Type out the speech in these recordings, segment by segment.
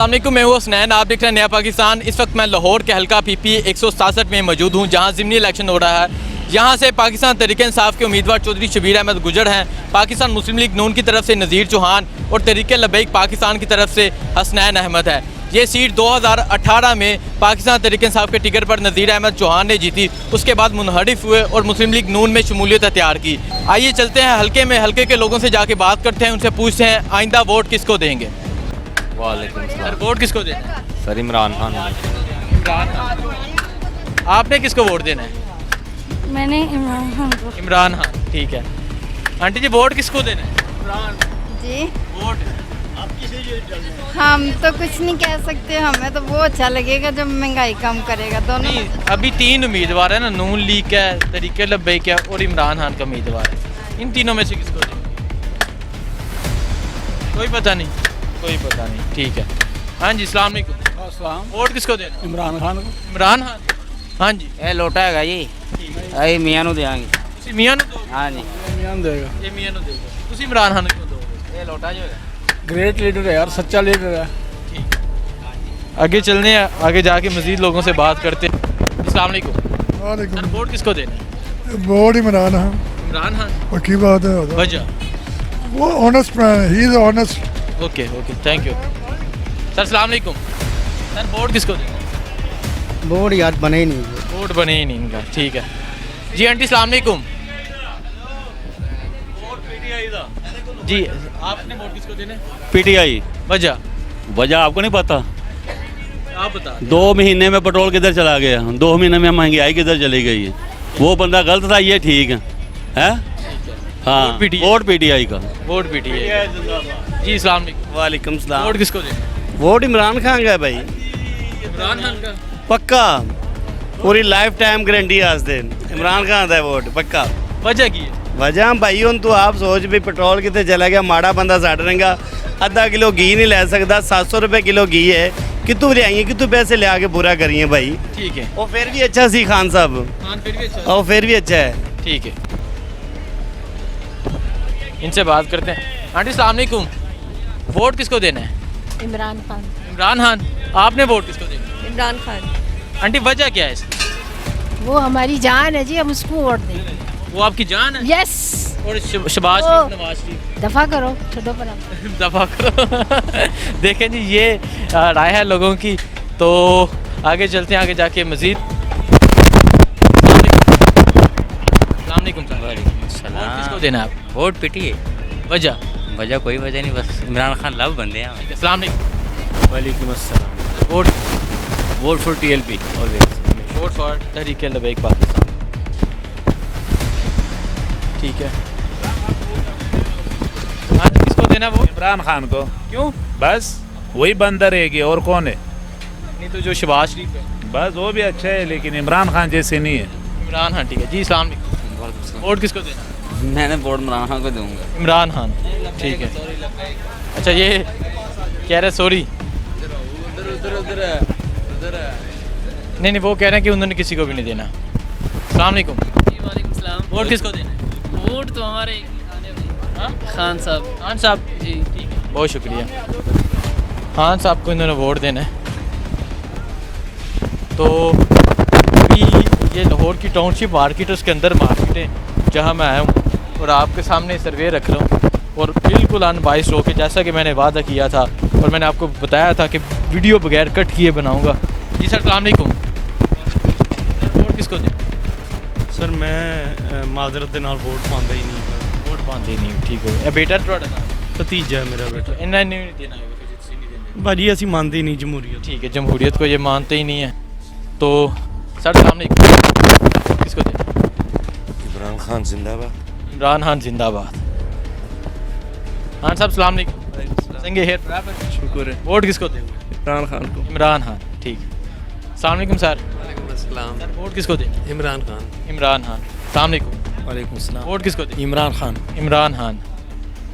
अस्सलामुअलैकुम, मैं हूँ हसनैन। आप देख रहे हैं नया पाकिस्तान। इस वक्त मैं लाहौर के हल्का पीपी 167 में मौजूद हूँ, जहाँ ज़िमनी इलेक्शन हो रहा है। यहाँ से पाकिस्तान तहरीक इंसाफ के उम्मीदवार चौधरी शबीर अहमद गुजर हैं, पाकिस्तान मुस्लिम लीग नून की तरफ से नज़ीर चौहान और तहरीक लबैक पाकिस्तान की तरफ से हसनैन अहमद है। ये सीट 2018 में पाकिस्तान तहरीक इंसाफ के टिकट पर नज़ीर अहमद चौहान ने जीती। उसके बाद मुनहरिफ हुए और मुस्लिम लीग नून में शमूलियत अख्तियार की। आइए चलते हैं हल्के में, हल्के के लोगों से जाके बात करते हैं, उनसे पूछते हैं आइंदा वोट किसको देंगे। वालेकुम सलाम। वोट किसको देना है? सर इमरान खान। आपने किसको वोट देना है? मैंने इमरान खान को। इमरान खान, ठीक है। आंटी जी वोट किसको देना है? जी वोट हम तो कुछ नहीं कह सकते, हमें तो वो अच्छा लगेगा जो महंगाई कम करेगा। दोनों नहीं, अभी 3 उम्मीदवार है ना, नून लीग का है, तहरीक लबैक है और इमरान खान का उम्मीदवार है। इन तीनों में से किसको देंगे? कोई पता नहीं, कोई पता नहीं, ठीक है। हाँ जी, अस्सलाम वालेकुम। वोट किसको देना? इमरान खान को। इमरान खान। हाँ जी, ਇਹ ਲੋਟਾ ਹੈਗਾ ਜੀ ਅਸੀਂ ਮੀਆਂ ਨੂੰ ਦੇਾਂਗੇ। ਤੁਸੀਂ ਮੀਆਂ ਨੂੰ ਦੋਗੇ? ਹਾਂ ਜੀ इमरान देगा। ਇਹ ਮੀਆਂ ਨੂੰ ਦੇਗਾ। ਤੁਸੀਂ ਇਮਰਾਨ ਖਾਨ ਨੂੰ ਦੋਗੇ? ਇਹ ਲੋਟਾ ਜੋ ਹੈਗਾ ग्रेट लीडर है यार, सच्चा लीडर है। ठीक है, आगे चलने हैं, आगे जाके मजीद लोगों से बात करते हैं। अस्सलाम वालेकुम। वालेकुम। सर वोट किसको देना है? वोट इमरान है, इमरान खान। पक्की बात है। वजह? वो ऑनेस्ट मैन है, he is honest. Okay okay, thank you sir. अस्सलाम वालेकुम। सर वोट किसको देना है? बोर्ड यार बने ही नहीं। वोट बने ही नहीं इनका, ठीक है जी। आंटी अस्सलाम वालेकुम। जी आपने वोट किसको देना है? पीटीआई। वजह? वजह आपको नहीं पता? आप बता। 2 महीने में पेट्रोल किधर चला गया, 2 महीने में महंगाई किधर चली गई है। वो बंदा गलत था, ये ठीक है, हैं? हाँ, वोट पीटीआई का। वोट पीटीआई जी। अस्सलाम वालेकुम। वालेकुम सलाम। वोट किसको देना है? वोट इमरान खान का है भाई, इमरान खान का। पक्का पूरी लाइफ टाइम गारंटी आज दिन इमरान खान का है वोट पक्का। वजह की है? वजह भाई हूँ तू आप सोच भी पेट्रोल कितने चला गया, माड़ा बंदा सड़ रहेगा, आधा किलो घी नहीं ले सकता, 700 रुपये किलो घी है, कितों ले आइए, कितों पैसे ले आके पूरा करिए भाई। ठीक है। वो फिर भी अच्छा सी खान साहब, खान फिर भी अच्छा है। वो फिर भी अच्छा है। ठीक है, इनसे बात करते हैं। आंटी अस्सलाम वालेकुम। वोट किसको देना है? इमरान खान। इमरान खान। आपने वोट किसको देना है? इमरान खान। आंटी वजह क्या है इसकी? वो हमारी जान है जी, हम उसको वोट देंगे। वो आपकी जान है? यस। और शहबाज शरीफ, नवाज शरीफ। दफा करो, छोड़ो पर दफा करो। देखें जी, ये राय है लोगों की। तो आगे चलते हैं, आगे जाके मजीद। अस्सलाम वालेकुम सर। वोट किसको देना है आप? Vote PTA. वजह? वजह कोई वजह नहीं, बस इमरान खान लव बंदे हैं। अस्सलाम वालेकुम। वालेकुम अस्सलाम। Vote? Vote for TLP always. Vote for Tehreek Labbaik Pakistan. ठीक है। आज किसको देना वो? इमरान खान को। क्यों? बस वही बंदा रहेगी, और कौन है? नहीं तो जो शहबाज शरीफ है। बस वो भी अच्छा है, लेकिन इमरान खान जैसे नहीं है। इमरान खान, ठीक है जी। अस्सलाम वालेकुम। वोट किसको देना? मैंने वोट इमरान खान को दूंगा। इमरान खान, ठीक है। अच्छा, ये कह रहे सॉरी, नहीं नहीं, वो कह रहे हैं कि उन्होंने किसी को भी नहीं देना। अस्सलाम वालेकुम। वालेकुम सलाम। वोट किसको देना? वोट तो हमारे खान साहब। खान साहब जी, ठीक है, बहुत शुक्रिया। खान साहब को इन्होंने वोट देना है। तो अभी ये लाहौर की टाउनशिप मार्केट, उसके अंदर मार्केट है जहाँ मैं आया हूँ, और आपके सामने सर्वे रख रहा हूँ, और बिल्कुल अनबाइस्ड होकर, जैसा कि मैंने वादा किया था और मैंने आपको बताया था कि वीडियो बगैर कट किए बनाऊँगा। जी सर, अस्सलाम वालेकुम। वोट किसको दें? सर मैं माजरत के नाल वोट पांदा ही नहीं। वोट पाते नहीं, ठीक है। ये बेटा थोड़ा भतीजा है मेरा बेटा। इन्हें नहीं देना है, फिर जिससे नहीं देना। भाजी असं मानते ही नहीं जमहूरीत। ठीक है, जमहूरियत को ये मानते ही नहीं है। तो सर सामने किसको दें? इमरान खान जिंदाबाद। इमरान खान जिंदाबाद। खान साहब सलाम वालेकुम। संगे हेयर बराबर, शुक्र है। वोट किसको दें? इमरान खान को। इमरान खान, ठीक है। सलाम वालेकुम सर। वालेकुम अस्सलाम। सर वोट किसको दें? इमरान खान। इमरान खान। सलाम वालेकुम। वालेकुम अस्सलाम। वोट किसको दें? इमरान खान। इमरान खान,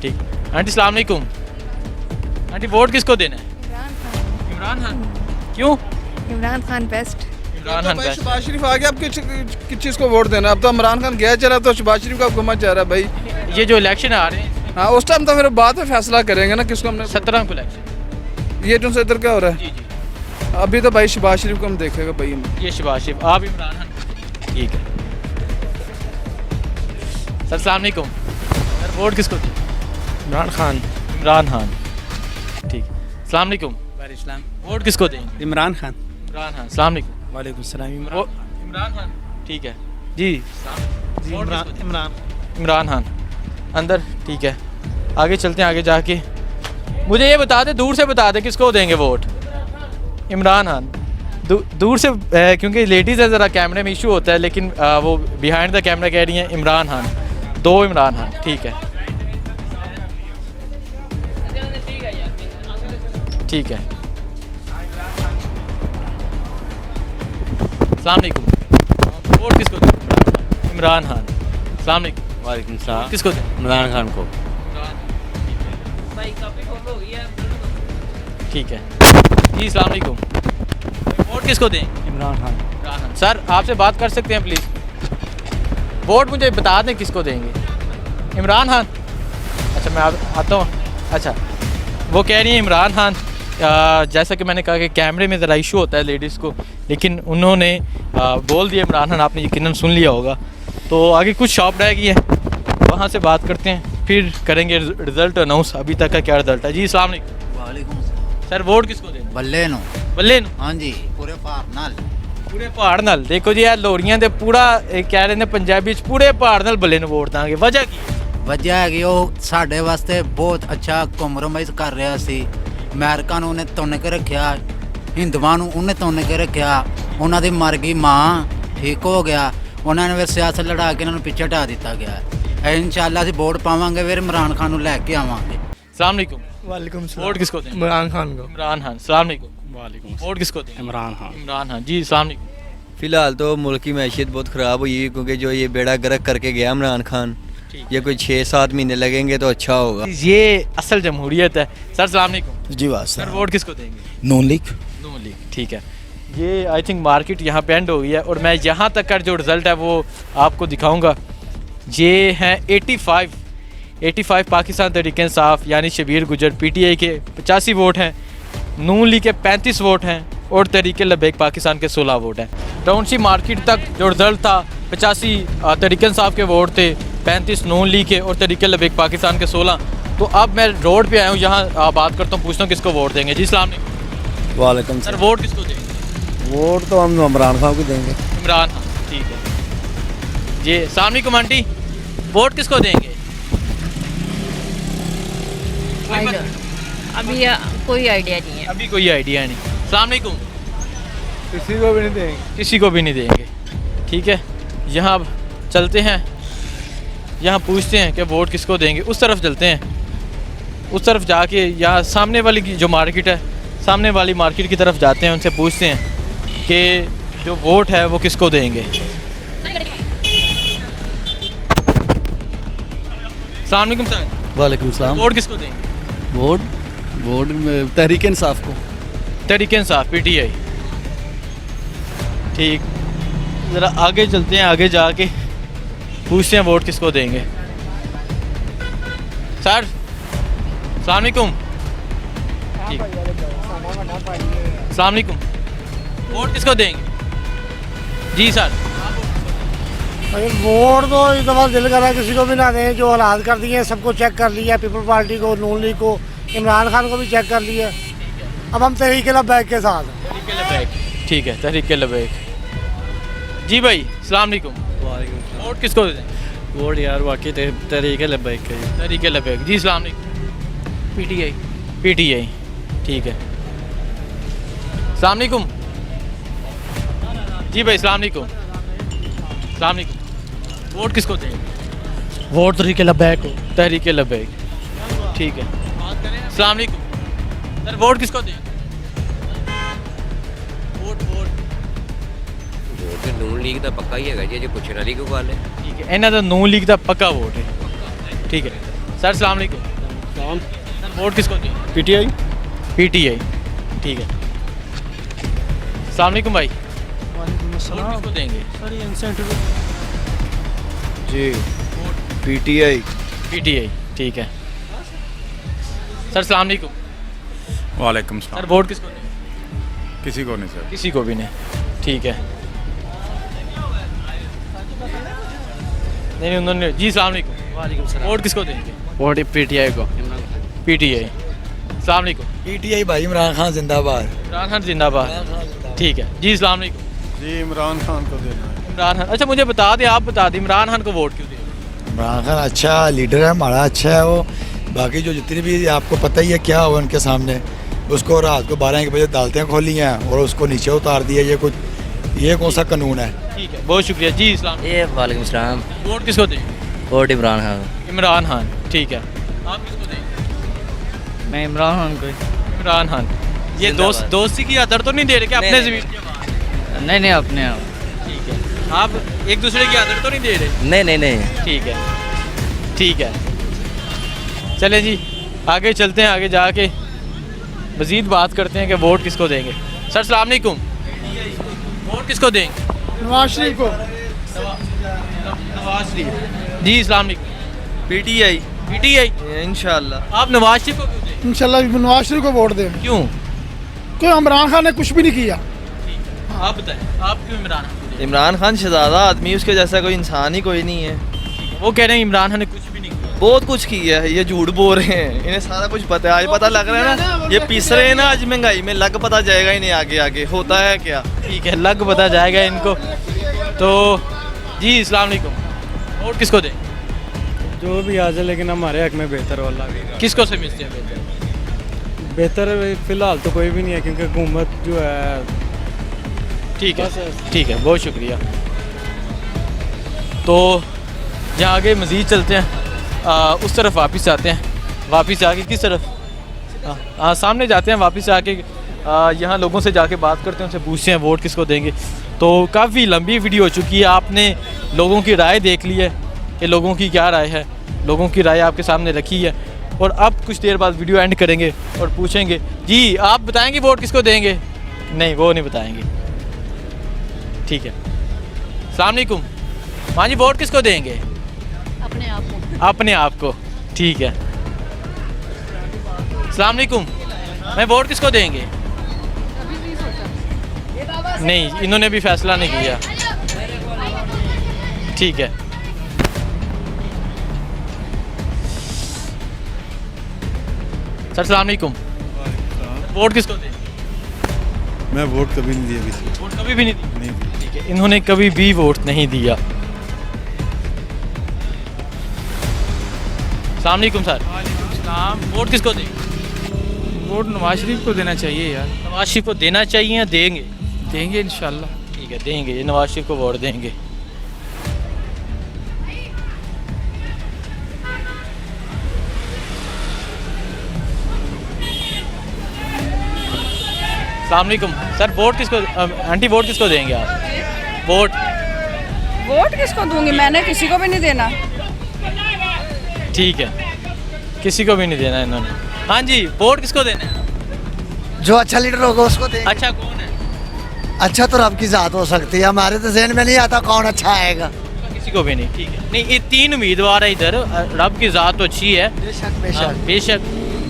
ठीक। आंटी सलाम वालेकुम। आंटी वोट किसको देना है? इमरान खान। इमरान खान। क्यों? इमरान खान बेस्ट। इमरान खान बेस्ट। शहबाज शरीफ आ गया, अब किस चीज़ को वोट देना? अब तो इमरान खान गया चला, तो शहबाज शरीफ का घुमा चाह रहा है भाई। ये जो इलेक्शन आ रहे हैं, हाँ उस टाइम तो फिर बाद में फैसला करेंगे ना किसको हमने। 17 को इलेक्शन। ये जो इधर क्या हो रहा है? जी जी अभी तो भाई शहबाज शरीफ को हम देखेगा भाई। ये शहबाज शरीफ, आप इमरान खान। ठीक है सर, अस्सलाम वालेकुम सर, वोट किसको दें? इमरान खान। इमरान खान, ठीक। अस्सलाम वालेकुम, इस्लाम। वोट किसको दें? इमरान खान। इमरान खान। अस्सलाम वालेकुम। वालेकुम सलाम। इमरान खान, ठीक है जी। वोट किसको दें? इमरान खान अंदर, ठीक है। आगे चलते हैं, आगे जाके मुझे ये बता दे, दूर से बता दे किसको देंगे वोट? इमरान खान। दूर से क्योंकि लेडीज़ है, ज़रा कैमरे में इशू होता है, लेकिन वो बिहाइंड द कैमरा कह रही हैं इमरान खान। 2 इमरान खान, ठीक है ठीक है। अस्सलाम वालेकुम, वोट किसको दें? इमरान खान। अस्सलाम वालेकुम। वालेकुम सलाम। किसको दें? इमरान खान को। ठीक है जी। अस्सलाम वालेकुम, वोट किसको दें? इमरान खान। इमरान खान। सर आपसे बात कर सकते हैं प्लीज़? वोट मुझे बता दें किसको देंगे? इमरान खान। अच्छा मैं आता हूँ। अच्छा वो कह रही हैं इमरान खान। जैसा कि मैंने कहा कि कैमरे में ज़रा इशू होता है लेडीज़ को, लेकिन उन्होंने बोल दिया इमरान खान, आपने यकीनन सुन लिया होगा। तो आगे कुछ शॉप रह गई है, वहाँ से बात करते हैं, फिर करेंगे रिज़ल्ट अनाउंस। अभी तक का क्या रिज़ल्ट है जी? अस्सलाम वालेकुम। वालेकुम सर वोट किसको दें? बल्ले नो। बल्ले नो। हाँ जी, पूरे पहाड़ नाल। पूरे पहाड़ नाल देखो जी, यार लोरियां दे पूरा कह रहे ने पंजाबी च पूरे पहाड़ नाल बल्ले नु वोट दांगे। वजह की? वजह है कि ਉਹ ਸਾਡੇ ਵਾਸਤੇ ਬਹੁਤ ਅੱਛਾ ਕੰਪਰੋਮਾਈਜ਼ ਕਰ ਰਿਹਾ ਸੀ। ਅਮਰੀਕਾ ਨੂੰ ਉਹਨੇ ਤੁੰਨ ਕੇ ਰੱਖਿਆ, ਹਿੰਦੂਆਂ ਨੂੰ ਉਹਨੇ ਤੁੰਨ ਕੇ ਰੱਖਿਆ, ਉਹਨਾਂ ਦੀ ਮਰ ਗਈ ਮਾਂ, ਠੀਕ ਹੋ ਗਿਆ। ਉਹਨਾਂ ਨੇ ਫਿਰ ਸਿਆਸਤ ਲੜਾ ਕੇ ਇਹਨਾਂ ਨੂੰ ਪਿੱਛੇ ਹਟਾ ਦਿੱਤਾ ਗਿਆ। ਇਨਸ਼ਾਅੱਲਾ ਅਸੀਂ ਵੋਟ ਪਾਵਾਂਗੇ, ਫਿਰ ਇਮਰਾਨ ਖਾਨ ਨੂੰ ਲੈ ਕੇ ਆਵਾਂਗੇ। अस्सलाम वालेकुम। वालेकुम सलाम। वोट किसको दें? इमरान खान को। इमरान खान। अस्सलाम वालेकुम। वालेकुम। वोट किसको दें? इमरान खान। इमरान खान जी। अस्सलाम वालेकुम। फ़िलहाल तो मुल्क की मैशियत बहुत ख़राब हुई है, क्योंकि जो ये बेड़ा गर्क करके गया इमरान खान, ये कोई 6-7 महीने लगेंगे तो अच्छा होगा। ये असल जमहूरियत है। सर अस्सलाम वालेकुम। जी वाह सर वोट किसको देंगे? नून लीग। नून लीग, ठीक है। ये आई थिंक मार्केट यहाँ पे एंड हो गई है, और मैं यहाँ तक का जो रिज़ल्ट है वो आपको दिखाऊंगा। ये हैं 85 पाकिस्तान तहरीक इंसाफ यानी शबीर गुजर PTI के 85 वोट हैं, नून लीग के 35 वोट हैं, और तहरीक लबैक पाकिस्तान के 16 वोट हैं। टाउनशिप मार्केट तक जो रिज़ल्ट था 85 तहरीक इंसाफ के वोट थे, 35 नून लीग के, और तहरीक लबैक पाकिस्तान के 16। तो अब मैं रोड पे आया हूँ, यहाँ बात करता हूँ, पूछता हूँ किसको वोट देंगे जी? अस्सलाम वालेकुम। वालेकुम सर वोट किसको देंगे? वोट तो हम इमरान खान को देंगे। इमरान खान, ठीक है जी। अस्सलाम वालेकुम आंटी, वोट किसको देंगे? अभी कोई आइडिया नहीं है। अभी कोई आइडिया नहीं। अस्सलाम वालेकुम। किसी को भी नहीं देंगे। किसी को भी नहीं देंगे, ठीक है। यहाँ चलते हैं, यहाँ पूछते हैं कि वोट किसको देंगे। उस तरफ चलते हैं, उस तरफ जाके यहाँ सामने वाली की जो मार्केट है, सामने वाली मार्केट की तरफ जाते हैं, उनसे पूछते हैं कि जो वोट है वो किसको देंगे। अस्सलाम वालेकुम सर। वालेकुम सलाम। वोट किसको देंगे? वोट तहरीक इंसाफ को। तहरीक इंसाफ PTI, ठीक। ज़रा आगे चलते हैं, आगे जाके पूछते हैं वोट किसको देंगे। सर अस्सलाम वालेकुम। ठीक, अस्सलाम वालेकुम। वोट किसको देंगे जी सर? वोट तो इस दफ़ा दिल कर रहा है किसी को भी ना दें। जो हालात कर दिए सबको चेक कर लिया, पीपल पार्टी को, नून लीग को, इमरान खान को भी चेक कर लिया। अब हम तहरीक लबैक के साथ हैं। तहरीक लबैक, ठीक है, तहरीक लबैक जी। भाई अस्सलाम वालेकुम। वालेकुम। वोट किसको दें? वोट यार वाकई तहरीक लबैक का। तहरीक लबैक जी। अस्सलाम वालेकुम। PTI, ठीक है। अस्सलाम वालेकुम जी। भाई अस्सलाम वालेकुम। अस्सलाम वालेकुम। वोट किसको दें? वोट तहरीक लबैक को। तहरीक लबैक, ठीक है। अस्सलाम वालेकुम सर, वोट किसको दें? वोट नून लीग का पक्का ही है जी, जो पुछने वाली कोई गल है। ठीक है, इन्हों का नून लीग का पक्का वोट है, ठीक है। सर अस्सलाम वालेकुम। सर वोट किसको दें? PTI, ठीक है। अस्सलाम वालेकुम भाई। वोट किसको देंगे? जी PTI, ठीक है। सर अस्सलाम वालेकुम। वालेकुम सर सलाम। वोट किसको देंगे? किसी को नहीं सर। किसी को भी नहीं, ठीक है। नहीं उन्होंने जी सलाम अलैकुम। वोट किसको देंगे? वोट पीटीआई को। पीटीआई। सलाम अलैकुम। पीटीआई भाई इमरान खान जिंदाबाद। इमरान खान जिंदाबाद, ठीक है जी सलाम अलैकुम। जी इमरान खान को देना है। इमरान खान, अच्छा मुझे बता दें, आप बता दें इमरान खान को वोट क्यों दें? इमरान खान अच्छा लीडर है, हमारा अच्छा है वो। बाकी जो जितनी भी आपको पता ही है क्या हुआ उनके सामने, उसको रात को 12 बजे दालतें खोली हैं और उसको नीचे उतार दिया। ये कौन सा कानून है? ठीक है, बहुत शुक्रिया जी इस्लाम। ये वालेकुम सलाम। वोट किसको दें? वोट इमरान खान। इमरान खान, ठीक है। आप किसको दें? मैं इमरान खान को। इमरान खान। ये दोस्ती की आदर तो नहीं दे रहे कि अपने ज़मीन के बाद? नहीं अपने आप। ठीक है, आप एक दूसरे की आदर तो नहीं दे रहे? नहीं। ठीक है, ठीक है। चले जी आगे चलते हैं, आगे जाके मज़ीद बात करते हैं कि वोट किसको देंगे। सर सलाम अलैकुम, वोट किसको देंगे? नवाज शरीफ को। नवाज शरीफ जी सलाम अलैकुम। पीटीआई। पीटीआई इंशाल्लाह। आप नवाज शरीफ को क्यों देंगे? इंशाल्लाह नवाज शरीफ को वोट दें। क्यों? क्यों इमरान खान ने कुछ भी नहीं किया। आप बताएं, आप क्यों इमरान खान को देंगे? इमरान खान शहजादा आदमी, उसके जैसा कोई इंसान ही कोई नहीं है। वो कह रहे हैं इमरान खान ने कुछ भी नहीं किया। बहुत कुछ किया है, ये झूठ बोल रहे हैं, इन्हें सारा कुछ पता है। आज पता लग रहा है ना, ये पिस रहे हैं ना आज महंगाई में, लग पता जाएगा इन्हें आगे आगे होता है क्या। ठीक है, लग पता जाएगा इनको। तो जी अस्सलाम वालेकुम, वोट किसको दें? जो भी आ जाए, लेकिन हमारे हक में बेहतर वाला भी। किसको से मिलते हैं बेहतर? बेहतर फिलहाल तो कोई भी नहीं है, क्योंकि हुकूमत जो है। ठीक है, ठीक है, बहुत शुक्रिया। तो यहाँ आगे मज़ीद चलते हैं, उस तरफ वापस आते हैं। वापस आके किस तरफ? हाँ सामने जाते हैं। वापस आके यहाँ लोगों से जाके बात करते हैं, उनसे पूछते हैं वोट किसको देंगे। तो काफ़ी लंबी वीडियो हो चुकी है, आपने लोगों की राय देख ली है कि लोगों की क्या राय है। लोगों की राय आपके सामने रखी है और अब कुछ देर बाद वीडियो एंड करेंगे और पूछेंगे जी आप बताएंगे वोट किसको देंगे? नहीं, वो नहीं बताएंगे। ठीक है, अस्सलाम वालेकुम। हाँ जी, वोट किसको देंगे? अपने आप को। अपने आप को, ठीक है। अस्सलाम वालेकुम, मैं वोट किसको देंगे? नहीं, इन्होंने भी फैसला नहीं किया। ठीक है, सर अस्सलाम वालेकुम, वोट किसको देंगे? मैं वोट कभी नहीं दिया किसी को। वोट कभी भी नहीं नहीं दिया। ठीक है, इन्होंने कभी भी वोट नहीं दिया। अस्सलाम वालेकुम सर। वोट किसको देंगे? वोट नवाज शरीफ को देना चाहिए यार। नवाज शरीफ को देना चाहिए या देंगे? देंगे इंशाल्लाह। ठीक है, देंगे, ये नवाज शरीफ को वोट देंगे। अस्सलाम वालेकुम सर, वोट किसको आंटी वोट किसको देंगे आप? वोट किसको दूंगी? मैंने किसी को भी नहीं देना। ठीक है, किसी को भी नहीं देना इन्होंने। हाँ जी, वोट किसको देना है? जो अच्छा लीडर होगा उसको दें। अच्छा कौन है? अच्छा तो रब की जात हो सकती है, हमारे तो ज़हन में नहीं आता कौन अच्छा आएगा। किसी को भी नहीं। ठीक है, नहीं ये 3 उम्मीदवार है इधर, रब की जात तो अच्छी है। बेशक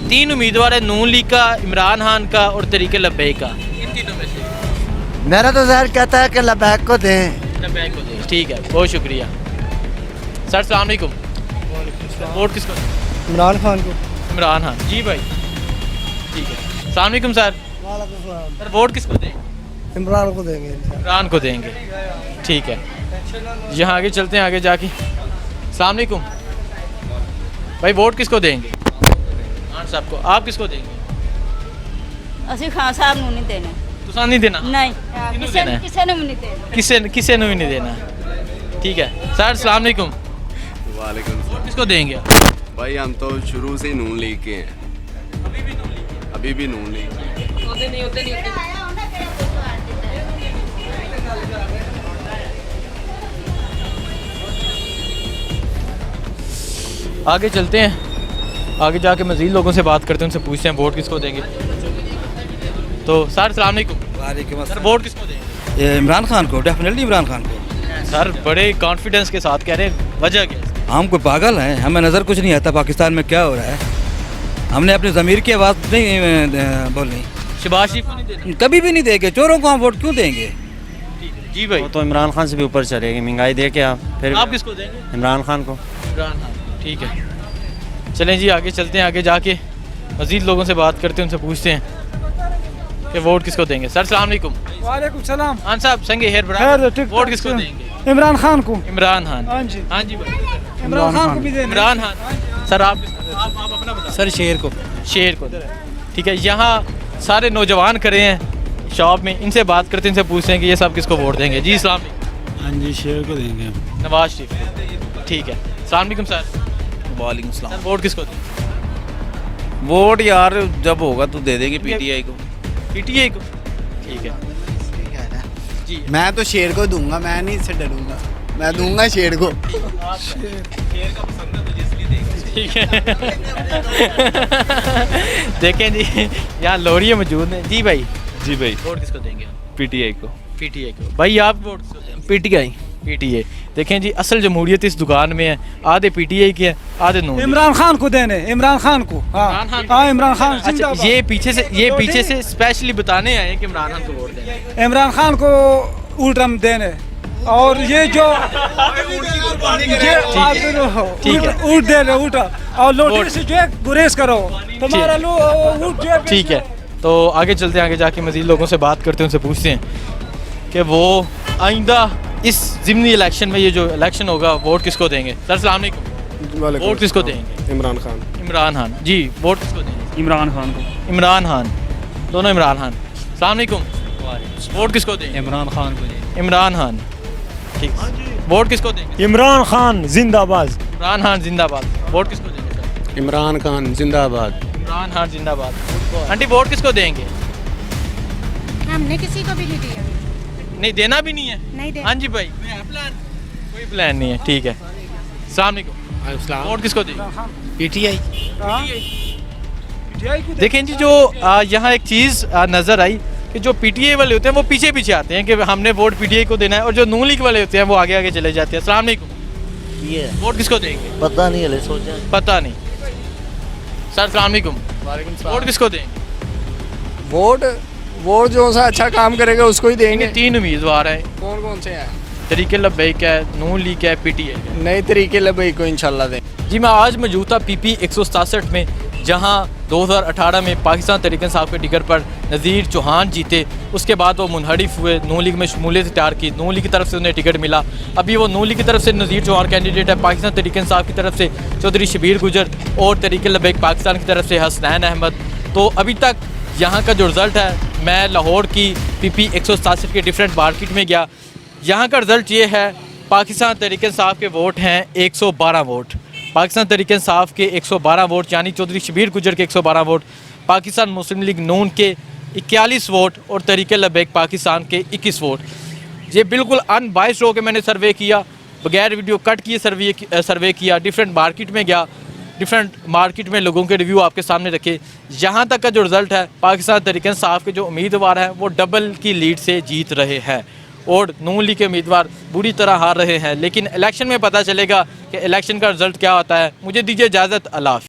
3 उम्मीदवार है, नून लीग का, इमरान खान का और तरीके लब्बैक का। इन तीनों में से मेरा तो ज़हन कहता है कि लब्बैक को दें। लब्बैक को दें। ठीक है, बहुत शुक्रिया सर। अस्सलाम वालेकुम, वोट किसको? इमरान खान को। इमरान खान जी भाई, ठीक है। अस्सलाम वालेकुम सर। सर वोट किसको दें? इमरान को देंगे। इमरान को देंगे, ठीक है। यहाँ आगे चलते हैं, आगे जाके। अस्सलाम वालेकुम भाई, वोट किसको देंगे? खान साहब को। आप किसको देंगे? ਅਸੀਂ ਖਾਨ ਸਾਹਿਬ ਨੂੰ ਨਹੀਂ ਦੇਣਾ। तुसा नहीं देना? नहीं, किसने ਕਿਸੇ देना है? ਕਿਸੇ ਨੂੰ ਵੀ ਨਹੀਂ ਦੇਣਾ। किसे ने भी नहीं देना। ठीक है सर, अस्सलाम वालेकुम। वालेकुम वोट किसको देंगे आप? भाई हम तो शुरू से ही नून लीग के हैं। अभी भी नून लीग। आगे चलते हैं, आगे जाके मज़ीद लोगों से बात करते हैं, उनसे पूछते हैं वोट किसको देंगे। तो सर अस्सलाम वालेकुम। वालेकुम सर वोट किसको देंगे? इमरान खान को, डेफिनेटली इमरान खान को। सर बड़े कॉन्फिडेंस के साथ कह रहे हैं, वजह क्या है? हम कोई पागल हैं? हमें नज़र कुछ नहीं आता पाकिस्तान में क्या हो रहा है। हमने अपनी ज़मीर की आवाज़ नहीं बोलनी। शहबाज शरीफ को नहीं देना? कभी भी नहीं देंगे, चोरों को हम वोट क्यों देंगे? जी भाई, तो इमरान खान से भी ऊपर चलेगी महंगाई दे के आप फिर आप किसको देंगे? इमरान खान को। इमरान खान, ठीक है। चलें जी आगे चलते हैं, आगे जाके मज़ीद लोगों से बात करते हैं, उनसे पूछते हैं कि वोट किसको देंगे। सर सलाम अलैकुम। वालेकुम सलाम। खान साहब संगे हेयर वोट किसको देंगे? इमरान खान को। इमरान खान, हाँ जी, हाँ जी भाई, इमरान खान को भी देना। इमरान खान। सर आप अपना बताओ। सर शेर को। शेर को, ठीक है। यहाँ सारे नौजवान खड़े हैं शॉप में, इनसे बात करते हैं, इनसे पूछते हैं कि ये सब किसको वोट देंगे। जी सलाम अलैकुम। हाँ जी, शेर को देंगे। नवाज शरीफ, ठीक है। सलाम अलैकुम सर। वालेकुम सलाम। सर वोट किसको देंगे? वोट यार जब होगा तो दे देंगे पीटीआई को। पीटीआई को, ठीक है जी। मैं तो शेर को दूंगा, मैं नहीं इससे डरूंगा, मैं दूंगा शेर को। ठीक है। देखें जी, यहाँ लोरिया मौजूद है। जी भाई। जी भाई, वोट किसको देंगे? पीटीआई को। पीटीआई को। भाई आप वोट किसको देंगे? पीटीआई। पीटीआई। देखें जी, असल जमहूरियत इस दुकान में है, आधे पीटीआई के हैं, आधे नून। इमरान खान को देने, इमरान खान को। हाँ, इमरान खान। अच्छा, ये पीछे से स्पेशली बताने आए हैं कि इमरान खान को वोट दें। इमरान खान को उल्टा देने, और ये जो उल्ट दे रहे उल्टा, और लोटे से जो गुरेज करो तुम्हारा लो। ठीक है, तो आगे चलते हैं, आगे जाके मजीद लोगों से बात करते हैं, उनसे पूछते हैं कि वो आइंदा इस ज़िमनी इलेक्शन में, ये जो इलेक्शन होगा, वोट किसको देंगे। सर सलाम अलैकुम। वोट किसको देंगे? इमरान खान। इमरान खान जी। वोट किसको देंगे? इमरान खान को। इमरान खान, दोनों इमरान खान। सलाम अलैकुम। वोट किसको देंगे? इमरान खान को। इमरान खान, ठीक। वोट किसको देंगे? इमरान खान जिंदाबाद। इमरान खान जिंदाबाद। वोट किसको देंगे सर? इमरान खान जिंदाबाद। इमरान खान जिंदाबाद। आंटी वोट किसको देंगे? हमने किसी को भी नहीं दिया। नहीं देना भी नहीं है? नहीं दे। हाँ जी भाई, कोई प्लान नहीं है, ठीक है। सलाम अलैकुम। वोट किसको देंगे? पीटीआई। देखें जी, जो यहाँ एक चीज़ नज़र आई कि जो पीटीआई वाले होते हैं वो पीछे पीछे आते हैं कि हमने वोट पीटीआई को देना है, और जो नून लीग वाले होते हैं वो आगे आगे चले जाते हैं। अस्सलाम वालेकुम। ये वोट किसको देंगे? पता नहीं हले सोचा। पता नहीं। सर अस्सलाम वालेकुम। वोट किसको देंगे? वोट जो सा अच्छा काम करेगा उसको ही देंगे। 3 उम्मीदवार हैं। कौन कौन से हैं? तरीके लब्बैक है, नून लीग है, पीटीआई है। नए तरीके लब्बैक को इंशाल्लाह दें। जी, मैं आज मौजूद था पीपी 167 में, जहां 2018 में पाकिस्तान तहरीक इंसाफ के टिकट पर नज़ीर चौहान जीते। उसके बाद वो मुनहरिफ हुए, नून लीग में शमूलियत इख्तियार की, नून लीग की तरफ से उन्हें टिकट मिला। अभी वो नून लीग की तरफ से नज़ीर चौहान कैंडिडेट है, पाकिस्तान तहरीक इंसाफ की तरफ से चौधरी शबीर गुजर, और तहरीक लब्बैक पाकिस्तान की तरफ से हसनैन अहमद। तो अभी तक यहाँ का जो रिज़ल्ट है, मैं लाहौर की पीपी 167 के डिफरेंट मार्केट में गया, यहाँ का रिज़ल्ट ये है, पाकिस्तान तहरीक इंसाफ के वोट हैं 112 वोट। पाकिस्तान तहरीक इंसाफ के 112 वोट, यानी चौधरी शबीर गुजर के 112 वोट, पाकिस्तान मुस्लिम लीग नून के 41 वोट, और तहरीक लब्बैक पाकिस्तान के 21 वोट। ये बिल्कुल अनबाइस्ड होकर मैंने सर्वे किया, बगैर वीडियो कट किए सर्वे किया, डिफरेंट मार्केट में गया, डिफरेंट मार्केट में लोगों के रिव्यू आपके सामने रखे। यहाँ तक का जो रिज़ल्ट है, पाकिस्तान तहरीक इंसाफ के जो उम्मीदवार हैं वो डबल की लीड से जीत रहे हैं, और नून लीग के उम्मीदवार बुरी तरह हार रहे हैं। लेकिन इलेक्शन में पता चलेगा कि इलेक्शन का रिज़ल्ट क्या होता है। मुझे दीजिए इजाज़त, अल्लाह हाफ़िज़।